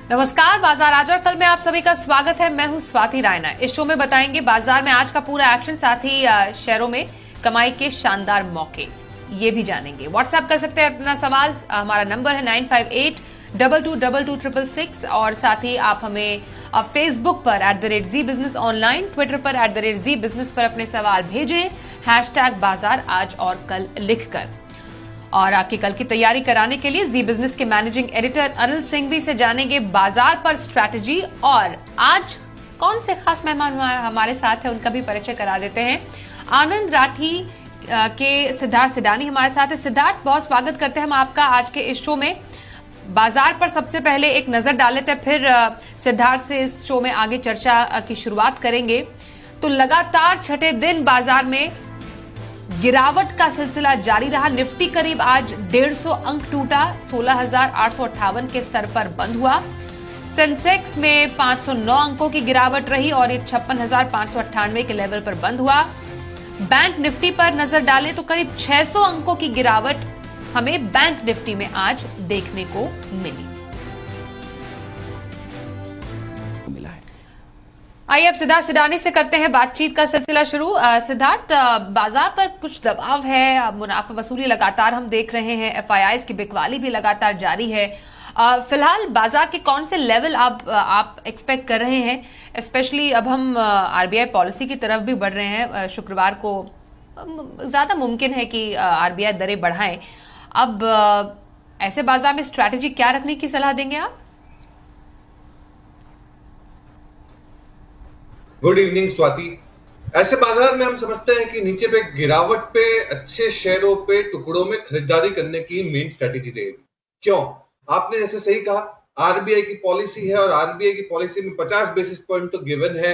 नमस्कार, बाजार आज और कल में आप सभी का स्वागत है। मैं हूं स्वाति रायना। इस शो में बताएंगे बाजार में आज का पूरा एक्शन, साथ ही शेयरों में कमाई के शानदार मौके, ये भी जानेंगे। व्हाट्सएप कर सकते हैं अपना सवाल, हमारा नंबर है 9582222266 और साथ ही आप हमें फेसबुक पर @ZEE बिजनेस ऑनलाइन, ट्विटर पर @ZEE बिजनेस पर अपने सवाल भेजें #बाजार आज और कल लिखकर। और आपकी कल की तैयारी कराने के लिए जी बिजनेस के मैनेजिंग एडिटर अनिल सिंघवी से जानेंगे बाजार पर स्ट्रैटेजी। और आज कौन से खास मेहमान हमारे साथ हैं उनका भी परिचय करा देते हैं। आनंद राठी के सिद्धार्थ सिडानी हमारे साथ है। सिद्धार्थ, बहुत स्वागत करते हैं हम आपका आज के इस शो में। बाजार पर सबसे पहले एक नजर डाल लेते हैं, फिर सिद्धार्थ से इस शो में आगे चर्चा की शुरुआत करेंगे। तो लगातार छठे दिन बाजार में गिरावट का सिलसिला जारी रहा। निफ्टी करीब आज 150 अंक टूटा, 16,858 के स्तर पर बंद हुआ। सेंसेक्स में 509 अंकों की गिरावट रही और ये 56,598 के लेवल पर बंद हुआ। बैंक निफ्टी पर नजर डालें तो करीब 600 अंकों की गिरावट हमें बैंक निफ्टी में आज देखने को मिली। आइए अब सिद्धार्थ सिडानी से करते हैं बातचीत का सिलसिला शुरू। सिद्धार्थ, बाजार पर कुछ दबाव है, मुनाफा वसूली लगातार हम देख रहे हैं, एफआईआईज की बिकवाली भी लगातार जारी है। फिलहाल बाजार के कौन से लेवल आप एक्सपेक्ट कर रहे हैं? स्पेशली अब हम आरबीआई पॉलिसी की तरफ भी बढ़ रहे हैं। शुक्रवार को ज्यादा मुमकिन है कि आरबीआई दरें बढ़ाएं। अब ऐसे बाजार में स्ट्रैटेजी क्या रखने की सलाह देंगे आप? Good evening Swati. ऐसे बाजार में हम समझते हैं कि नीचे पे गिरावट पे अच्छे शेयरों पे टुकड़ों में खरीदारी करने की मेन स्ट्रेटेजी रहेगी। क्यों? आपने जैसे सही कहा, आरबीआई की पॉलिसी है और आरबीआई की पॉलिसी में 50 बेसिस पॉइंट तो गिवन है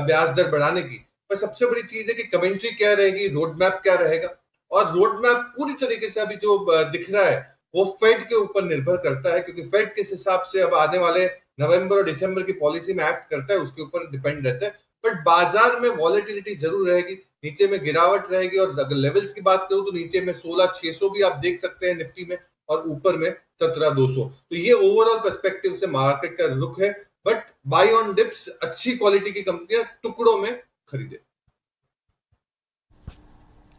ब्याज दर बढ़ाने की। पर सबसे बड़ी चीज है कि कमेंट्री क्या रहेगी, रोड मैप क्या रहेगा। और रोड मैप पूरी तरीके से अभी जो दिख रहा है वो फेड के ऊपर निर्भर करता है, क्योंकि फेड किस हिसाब से अब आने वाले नवंबर और दिसंबर की पॉलिसी में एक्ट करता है उसके ऊपर डिपेंड रहता है। बट बाजार में वॉलेटिलिटी जरूर रहेगी, नीचे में गिरावट रहेगी। और अगर लेवल्स की बात करूं तो नीचे में 16,600 भी आप देख सकते हैं निफ्टी में, और ऊपर में 17,200। तो ये ओवरऑल पर्सपेक्टिव से मार्केट का रुख है। बट बाय ऑन डिप्स, अच्छी क्वालिटी की कंपनियां टुकड़ों में खरीदे।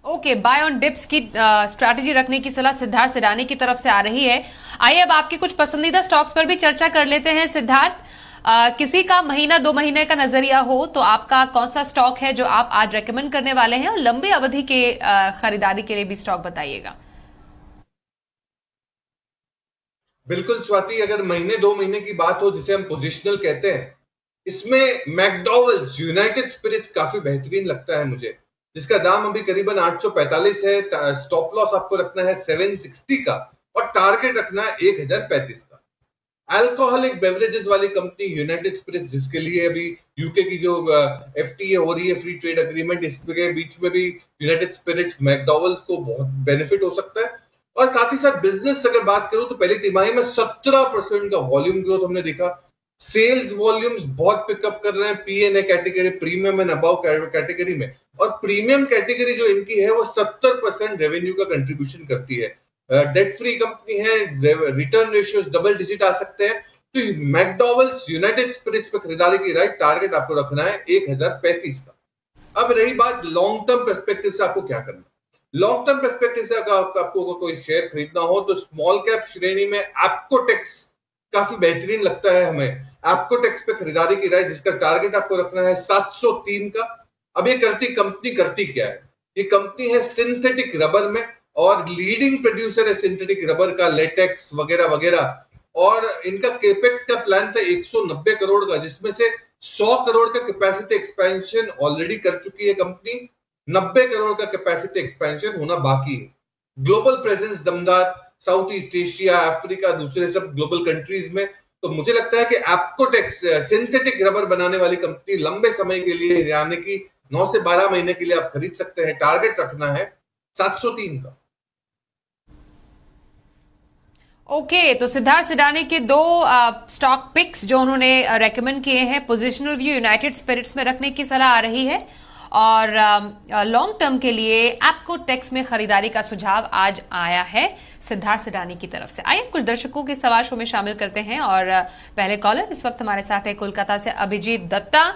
ओके, बाय ऑन डिप्स की स्ट्रैटेजी रखने की सलाह सिद्धार्थ सिडानी की तरफ से आ रही है। आइए अब आपकी कुछ पसंदीदा स्टॉक्स पर भी चर्चा कर लेते हैं। सिद्धार्थ, किसी का महीना 2 महीने का नजरिया हो तो आपका कौन सा स्टॉक है जो आप आज रेकमेंड करने वाले हैं, और लंबी अवधि के खरीदारी के लिए भी स्टॉक बताइएगा। बिल्कुल स्वाति, अगर महीने 2 महीने की बात हो जिसे हम पोजिशनल कहते हैं, इसमें मैकडॉवेल्स यूनाइटेड स्पिरिट्स काफी बेहतरीन लगता है मुझे, जिसका दाम अभी करीबन 845 है। स्टॉप लॉस आपको रखना है 760 का और टारगेट रखना है 1035 का। अल्कोहलिक बेवरेजेस वाली कंपनी यूनाइटेड स्पिरिट्स, जिसके लिए अभी यूके की जो एफटीए हो रही है, फ्री ट्रेड एग्रीमेंट, इसके बीच में भी यूनाइटेड स्पिरिट्स मैकडॉवेल्स को बहुत बेनिफिट हो सकता है। और साथ ही साथ बिजनेस अगर बात करूं तो पहली तिमाही में 17% का वॉल्यूम ग्रोथ हमने देखा। सेल्स वॉल्यूम्स बहुत पिकअप कर रहे हैं PNA category, premium and above category में। और प्रीमियम कैटेगरी जो इनकी है वो 70% रेवेन्यू का कंट्रीब्यूशन करती है। डेट फ्री कंपनी है, रिटर्न रेशियोज डबल डिजिट आ सकते हैं। तो मैकडॉवेल्स यूनाइटेड स्पिरिट्स पे खरीदारी की राइट टारगेट आपको रखना है 1035 का। अब रही बात लॉन्ग टर्म पर्सपेक्टिव से आपको क्या करना है। लॉन्ग टर्म पर्सपेक्टिव से आपको कोई शेयर खरीदना हो तो स्मॉल कैप श्रेणी में एप्कोटेक्स काफी बेहतरीन लगता है हमें। एप्कोटेक्स पे खरीदारी की राय, जिसका टारगेट आपको रखना है 703 का। अब ये कंपनी करती क्या है? ये कंपनी है सिंथेटिक रबर में और लीडिंग प्रोड्यूसर है सिंथेटिक रबर का, लेटेक्स वगैरह वगैरह। और इनका केपेक्स का प्लान था 190 करोड़ का, जिसमें से 100 करोड़ का कैपेसिटी एक्सपेंशन ऑलरेडी कर चुकी है कंपनी। 90 करोड़ का कैपेसिटी एक्सपेंशन होना बाकी है। ग्लोबल प्रेजेंस दमदार, साउथ ईस्ट एशिया, अफ्रीका, दूसरे सब ग्लोबल कंट्रीज में। तो मुझे लगता है कि एप्कोटेक्स सिंथेटिक रबर बनाने वाली कंपनी लंबे समय के लिए, यानी कि 9 से 12 महीने के लिए आप खरीद सकते हैं। टारगेट रखना है 703 का। ओके, तो सिद्धार्थ सिडानी के 2 स्टॉक पिक्स जो उन्होंने रेकमेंड किए हैं, पोजिशनल व्यू यूनाइटेड स्पिरिट्स में रखने की सलाह आ रही है, और लॉन्ग टर्म के लिए एप्कोटेक्स में खरीदारी का सुझाव आज आया है सिद्धार्थ सिडानी की तरफ से। आइए कुछ दर्शकों के सवाल शो में शामिल करते हैं और पहले कॉलर इस वक्त हमारे साथ है कोलकाता से अभिजीत दत्ता।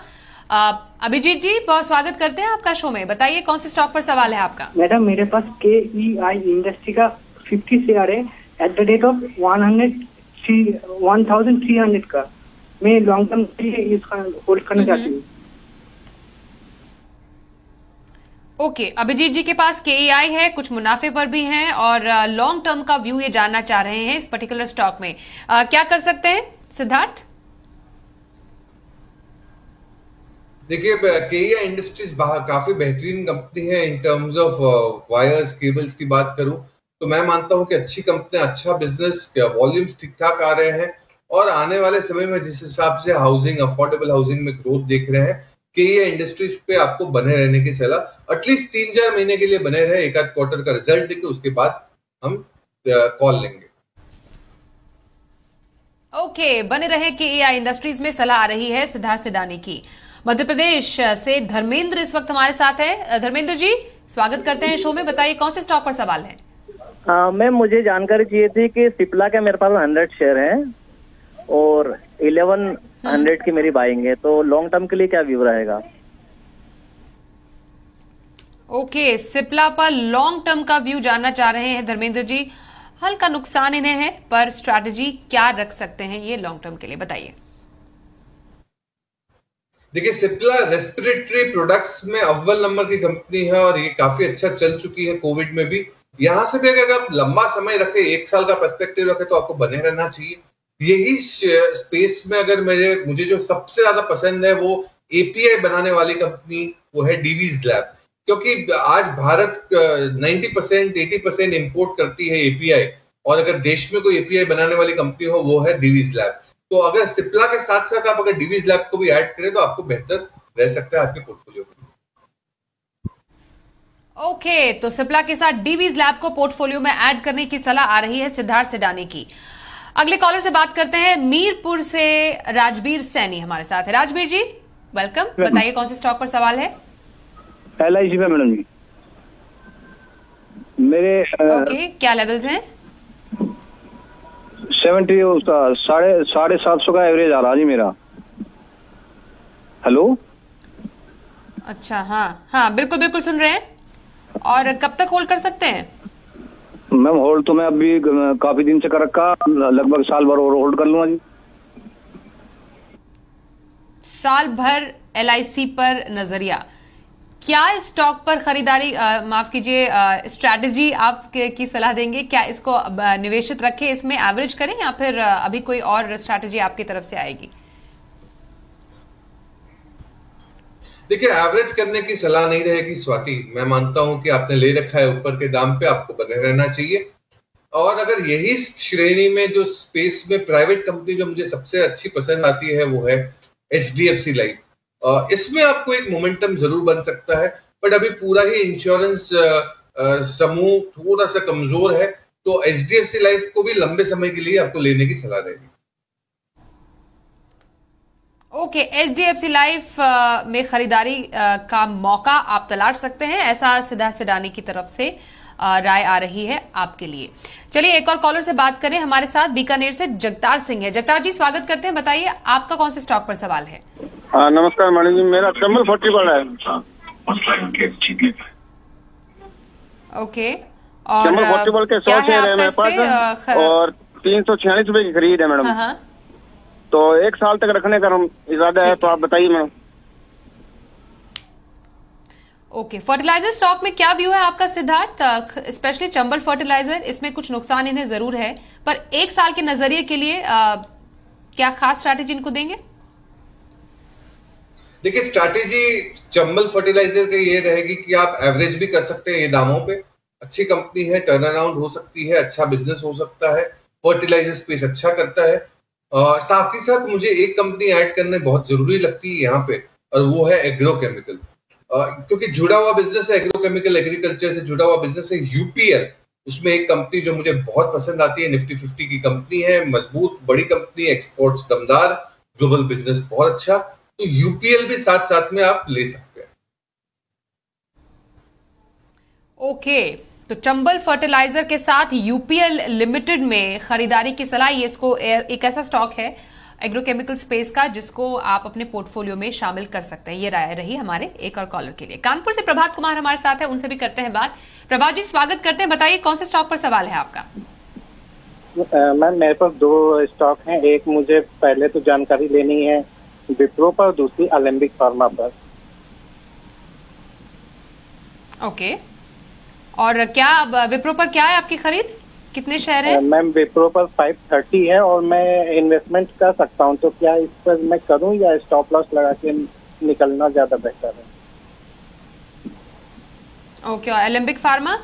अभिजीत जी, बहुत स्वागत करते हैं आपका शो में। बताइए कौन से स्टॉक पर सवाल है आपका? मैडम, मेरे पास KEI इंडस्ट्री का 50 शेयर है एट द रेट ऑफ 1300 का। मैं लॉन्ग टर्म के लिए इसका होल्ड करना चाहती हूँ। ओके, अभिजीत जी के पास KEI है, कुछ मुनाफे पर भी हैं और लॉन्ग टर्म का व्यू ये जानना चाह रहे हैं इस पर्टिकुलर स्टॉक में। क्या कर सकते हैं सिद्धार्थ? देखिए, KEI इंडस्ट्रीज काफी बेहतरीन कंपनी है। In terms of wires cables की बात करूं तो मैं मानता हूं कि अच्छी कंपनी, अच्छा बिजनेस, वॉल्यूम्स ठीक ठाक आ रहे हैं और आने वाले समय में जिस हिसाब से हाउसिंग, अफोर्डेबल हाउसिंग में ग्रोथ देख रहे हैं, KEI इंडस्ट्रीज पे आपको बने रहने की सलाह। एटलीस्ट 3-4 महीने के लिए बने रहे, एक आध क्वार्टर का रिजल्ट देके उसके बाद हम कॉल लेंगे। ओके, बने रहे KEI इंडस्ट्रीज में सलाह आ रही है सिद्धार्थ सिडानी की। मध्य प्रदेश से धर्मेंद्र इस वक्त हमारे साथ है। धर्मेंद्र जी, स्वागत करते हैं शो में। बताइए कौन से स्टॉक पर सवाल है? मैम, मुझे जानकारी चाहिए थी कि सिप्ला के मेरे पास 100 शेयर हैं और 1100 की मेरी बाइंग है, तो लॉन्ग टर्म के लिए क्या व्यू रहेगा? ओके, सिप्ला पर लॉन्ग टर्म का व्यू जानना चाह रहे हैं धर्मेंद्र जी। हल्का नुकसान इन्हें है, पर स्ट्रैटेजी क्या रख सकते हैं ये लॉन्ग टर्म के लिए, बताइए। देखिए, सिप्ला रेस्पिरेटरी प्रोडक्ट्स में अव्वल नंबर की कंपनी है और ये काफी अच्छा चल चुकी है कोविड में भी। यहां से भी अगर आप लंबा समय रखे, 1 साल का पर्सपेक्टिव रखे, तो आपको बने रहना चाहिए। यही स्पेस में अगर मुझे जो सबसे ज्यादा पसंद है वो API बनाने वाली कंपनी वो है डीवीज लैब, क्योंकि आज भारत 90% 80% इंपोर्ट करती है API और अगर देश में कोई API बनाने वाली कंपनी हो वो है डीवीज लैब। तो अगर सिप्ला के साथ साथ आप अगर डीवीज लैब को भी ऐड करें तो आपको बेहतर रह सकता है आपके पोर्टफोलियो में। ओके, तो सिप्ला के साथ डीवीज लैब को पोर्टफोलियो में ऐड करने की सलाह आ रही है सिद्धार्थ सिडानी की। अगले कॉलर से बात करते हैं। मीरपुर से राजबीर सैनी हमारे साथ है। राजबीर जी, वेलकम। बताइए कौन से स्टॉक पर सवाल है? LIC पे मैडम जी। मेरे ओके, क्या लेवल्स हैं? 70 उसका 750 का एवरेज आ रहा जी मेरा। हेलो, अच्छा, हाँ बिल्कुल बिल्कुल सुन रहे हैं। और कब तक होल्ड कर सकते हैं? मैम, होल्ड तो मैं अभी काफी दिन से कर रखा, लगभग साल भर और होल्ड कर लूंगा जी। साल भर LIC पर नजरिया, क्या इस स्टॉक पर खरीदारी, माफ कीजिए, स्ट्रैटेजी आप की सलाह देंगे? क्या इसको निवेशित रखें, इसमें एवरेज करें या फिर अभी कोई और स्ट्रैटेजी आपकी तरफ से आएगी? देखिए, एवरेज करने की सलाह नहीं रहेगी स्वाति। मैं मानता हूं कि आपने ले रखा है ऊपर के दाम पे, आपको बने रहना चाहिए। और अगर यही श्रेणी में जो स्पेस में प्राइवेट कंपनी जो मुझे सबसे अच्छी पसंद आती है वो है HDFC लाइफ। इसमें आपको एक मोमेंटम जरूर बन सकता है, बट अभी पूरा ही इंश्योरेंस समूह थोड़ा सा कमजोर है, तो HDFC लाइफ को भी लंबे समय के लिए आपको लेने की सलाह रहेगी। ओके, HDFC लाइफ में खरीदारी का मौका आप तलाश सकते हैं, ऐसा सिद्धार्थ सिडानी की तरफ से राय आ रही है आपके लिए। चलिए एक और कॉलर से बात करें। हमारे साथ बीकानेर से जगतार सिंह है। जगतार जी, स्वागत करते हैं। बताइए आपका कौन से स्टॉक पर सवाल है? नमस्कार मैडम जी, मेरा चंबल फर्टिबल है। ओके, और चंबल फर्टिबल के 100 शेयर है मेरे पास और 346 रुपए की खरीद है मैडम। हाँ। तो 1 साल तक रखने का इरादा है, तो आप बताइए मैम। ओके, फर्टिलाइजर स्टॉक में क्या व्यू है आपका सिद्धार्थ? स्पेशली चंबल फर्टिलाइजर, इसमें कुछ नुकसान इन्हें जरूर है, पर 1 साल के नजरिए के लिए क्या खास स्ट्रैटेजी इनको देंगे? देखिए, स्ट्रैटेजी चंबल फर्टिलाइजर की ये रहेगी कि आप एवरेज भी कर सकते हैं ये दामों पे। अच्छी कंपनी है, टर्न अराउंड हो सकती है, अच्छा बिजनेस हो सकता है, फर्टिलाइजर स्पेस अच्छा करता है। साथ ही साथ मुझे एक कंपनी ऐड करने बहुत जरूरी लगती है यहाँ पे, और वो है एग्रोकेमिकल, क्योंकि जुड़ा हुआ बिजनेस है एग्रोकेमिकल, एग्रीकल्चर से जुड़ा हुआ बिजनेस है। UPL, उसमें एक कंपनी जो मुझे बहुत पसंद आती है, निफ्टी 50 की कंपनी है, मजबूत बड़ी कंपनी, एक्सपोर्ट्स दमदार, ग्लोबल बिजनेस बहुत अच्छा, तो UPL भी साथ साथ में आप ले सकते हैं। ओके, तो चंबल फर्टिलाइजर के साथ यूपीएल लिमिटेड में खरीदारी की सलाह। ये इसको एक ऐसा स्टॉक है एग्रोकेमिकल स्पेस का जिसको आप अपने पोर्टफोलियो में शामिल कर सकते हैं। ये राय रही हमारे एक और कॉलर के लिए। कानपुर से प्रभात कुमार हमारे साथ है, उनसे भी करते हैं बात। प्रभात जी, स्वागत करते हैं। बताइए कौन से स्टॉक पर सवाल है आपका? मैम, मेरे पास 2 स्टॉक हैं। एक मुझे पहले तो जानकारी लेनी है विप्रो पर, दूसरी एलेम्बिक फार्मा पर। ओके, और क्या विप्रो पर क्या है आपकी खरीद? कितने शेयर हैं? मैम, विप्रो पर 530 है और मैं इन्वेस्टमेंट कर सकता हूं, तो क्या इस पर मैं करूं या स्टॉप लॉस लगा के निकलना ज्यादा बेहतर है? ओके, और एलेम्बिक फार्मा?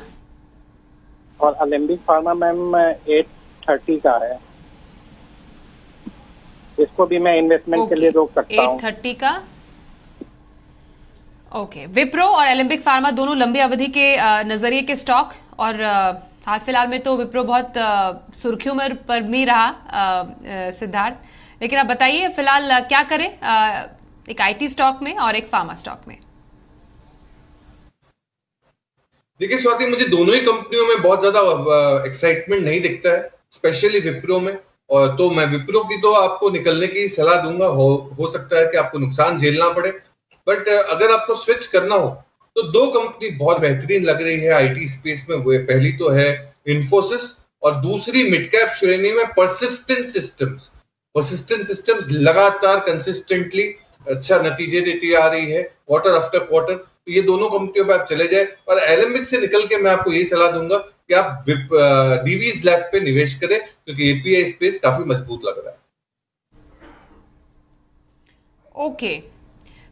और एलेम्बिक फार्मा मैम 830 का है, इसको भी मैं इन्वेस्टमेंट के लिए रोक सकता हूं। 830 का। ओके, विप्रो और एलेम्बिक फार्मा दोनों लंबी अवधि के नजरिए के स्टॉक, और हाल फिलहाल में तो विप्रो बहुत सुर्खियों में पर भी रहा सिद्धार्थ। लेकिन आप बताइए फिलहाल क्या करें एक आईटी स्टॉक में और एक फार्मा स्टॉक में? देखिए स्वाति, मुझे दोनों ही कंपनियों में बहुत ज्यादा एक्साइटमेंट नहीं दिखता है, स्पेशली विप्रो में। और तो मैं विप्रो की तो आपको निकलने की सलाह दूंगा। हो सकता है कि आपको नुकसान झेलना पड़े, बट अगर आपको स्विच करना हो तो 2 कंपनी बहुत बेहतरीन लग रही है आईटी स्पेस में। वो पहली तो है इन्फोसिस और दूसरी मिड कैप श्रेणी में परसिस्टेंट सिस्टम्स। परसिस्टेंट सिस्टम्स लगातार कंसिस्टेंटली अच्छा नतीजे देती आ रही है क्वार्टर आफ्टर क्वार्टर। तो ये दोनों कंपनियों पे आप चले जाए, और एलेम्बिक से निकल के मैं आपको यही सलाह दूंगा कि आप डीवीज लैब पे निवेश करें, क्योंकि एपीआई स्पेस काफी मजबूत लग रहा है। ओके,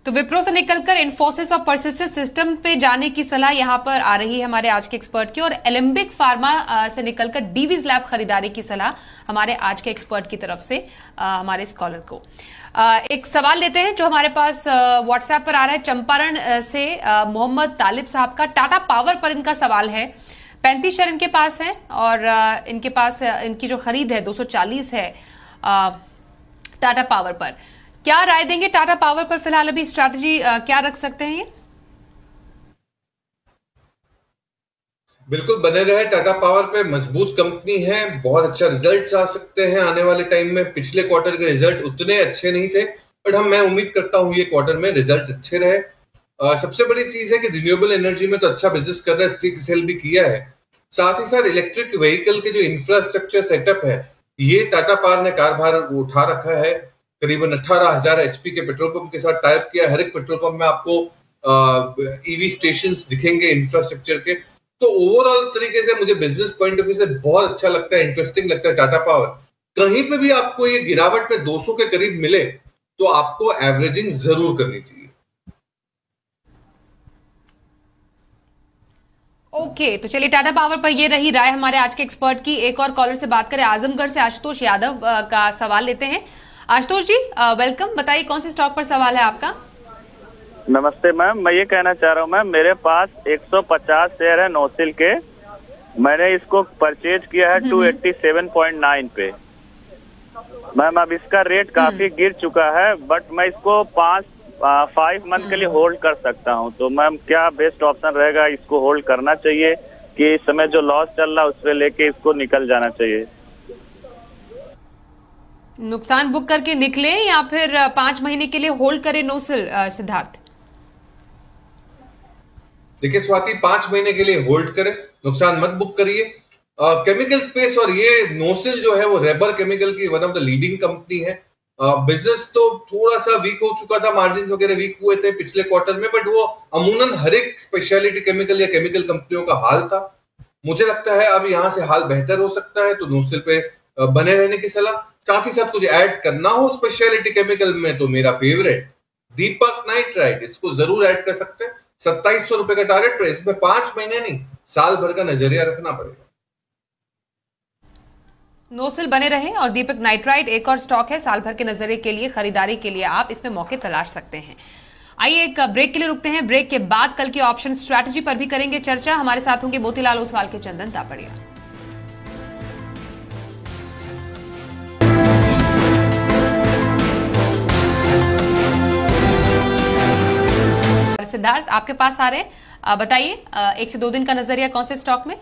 तो विप्रो से निकलकर इन्फोसिस और परसिस्टेंट सिस्टम पे जाने की सलाह यहां पर आ रही है हमारे आज के एक्सपर्ट की, और एलेम्बिक फार्मा से निकलकर डीवीज लैब खरीदारी की सलाह हमारे आज के एक्सपर्ट की तरफ से हमारे स्कॉलर को। एक सवाल लेते हैं जो हमारे पास व्हाट्सएप पर आ रहा है चंपारण से मोहम्मद तालिब साहब का। टाटा पावर पर इनका सवाल है। 35 शेयर इनके पास है, और इनके पास इनकी जो खरीद है 240 है टाटा पावर पर। क्या राय देंगे टाटा पावर पर? फिलहाल अभी स्ट्रैटेजी क्या रख सकते हैं ये? बिल्कुल बने रहे टाटा पावर पे, मजबूत कंपनी है, बहुत अच्छा रिजल्ट आ सकते हैं आने वाले टाइम में। पिछले क्वार्टर के रिजल्ट उतने अच्छे नहीं थे, बट मैं उम्मीद करता हूं ये क्वार्टर में रिजल्ट अच्छे रहे। सबसे बड़ी चीज है कि रिन्यूएबल एनर्जी में तो अच्छा बिजनेस कर रहा है, स्टिक सेल भी किया है। साथ ही साथ इलेक्ट्रिक व्हीकल के जो इंफ्रास्ट्रक्चर सेटअप है, ये टाटा पावर ने कारभार उठा रखा है। करीबन 18,000 एचपी के पेट्रोल पंप के साथ टाइप किया। हर एक पेट्रोल पंप में आपको ईवी स्टेशंस दिखेंगे इंफ्रास्ट्रक्चर के। तो ओवरऑल तरीके से मुझे बिजनेस पॉइंट ऑफ व्यू से बहुत अच्छा लगता है, इंटरेस्टिंग लगता है टाटा पावर। कहीं पे भी आपको ये गिरावट में 200 के करीब मिले तो आपको एवरेजिंग जरूर करनी चाहिए। ओके, तो चलिए टाटा पावर पर ये रही राय हमारे आज के एक्सपर्ट की। एक और कॉलर से बात करें। आजमगढ़ से आशुतोष यादव का सवाल लेते हैं। आशुतोष जी वेलकम। बताइए कौन से स्टॉक पर सवाल है आपका? नमस्ते मैम, मैं ये कहना चाह रहा हूँ मैम, मेरे पास 150 शेयर है नोसिल के। मैंने इसको परचेज किया है 287.9 पे। मैम अब इसका रेट काफी गिर चुका है, बट मैं इसको 5 मंथ के लिए होल्ड कर सकता हूँ। तो मैम क्या बेस्ट ऑप्शन रहेगा? इसको होल्ड करना चाहिए कि इस समय जो लॉस चल रहा है उस पर लेके इसको निकल जाना चाहिए? नुकसान बुक करके निकले या फिर 5 महीने के लिए होल्ड करें नोसिल? सिद्धार्थ, देखिए स्वाति, 5 महीने के लिए होल्ड करें, नुकसान मत बुक करिए। केमिकल स्पेस और ये नोसिल जो है वो रेबर केमिकल की one of the leading company है। बिजनेस तो थोड़ा सा वीक हो चुका था, मार्जिन वगैरह वीक हुए थे पिछले क्वार्टर में, बट वो अमूमन हर एक स्पेशलिटी केमिकल या केमिकल कंपनियों का हाल था। मुझे लगता है अब यहाँ से हाल बेहतर हो सकता है, तो नोसिल पे बने रहने की सलाह। साथ ही साथ कुछ ऐड करना हो स्पेशलिटी केमिकल में तो मेरा फेवरेट दीपक नाइट्राइट, इसको जरूर ऐड कर सकते हैं। 2700 रुपए का टारगेट पर, इसमें 5 महीने नहीं साल भर का नजरिया रखना पड़ेगा। नोसिल बने रहे और दीपक नाइट्राइट एक और स्टॉक है साल भर के नजरिए के लिए, खरीदारी के लिए आप इसमें मौके तलाश सकते हैं। आइए एक ब्रेक के लिए रुकते हैं। ब्रेक के बाद कल की ऑप्शन स्ट्रैटेजी पर भी करेंगे चर्चा। हमारे साथ होंगे मोतीलाल ओसवाल के चंदन तापड़िया। सिद्धार्थ आपके पास आ रहे हैं। बताइए 1 से 2 दिन का नजरिया कौन से स्टॉक में?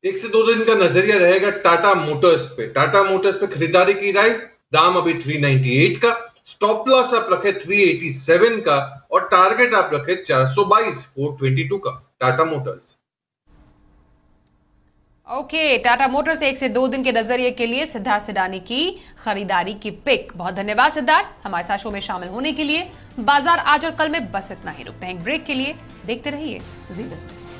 1 से 2 दिन का नजरिया रहेगा टाटा मोटर्स पे। टाटा मोटर्स पे खरीदारी की राय, दाम अभी 398 का, स्टॉप लॉस आप रखे 387 का और टारगेट आप रखे 422 का Tata Motors. Okay, Tata Motors 1 से 2 दिन के नजरिए के लिए सिद्धार्थ सिडानी की खरीदारी की पिक। बहुत धन्यवाद सिद्धार्थ हमारे साथ शो में शामिल होने के लिए। बाजार आज और कल में बस इतना ही, रुकते हैं ब्रेक के लिए। देखते रहिए जी बिजनेस।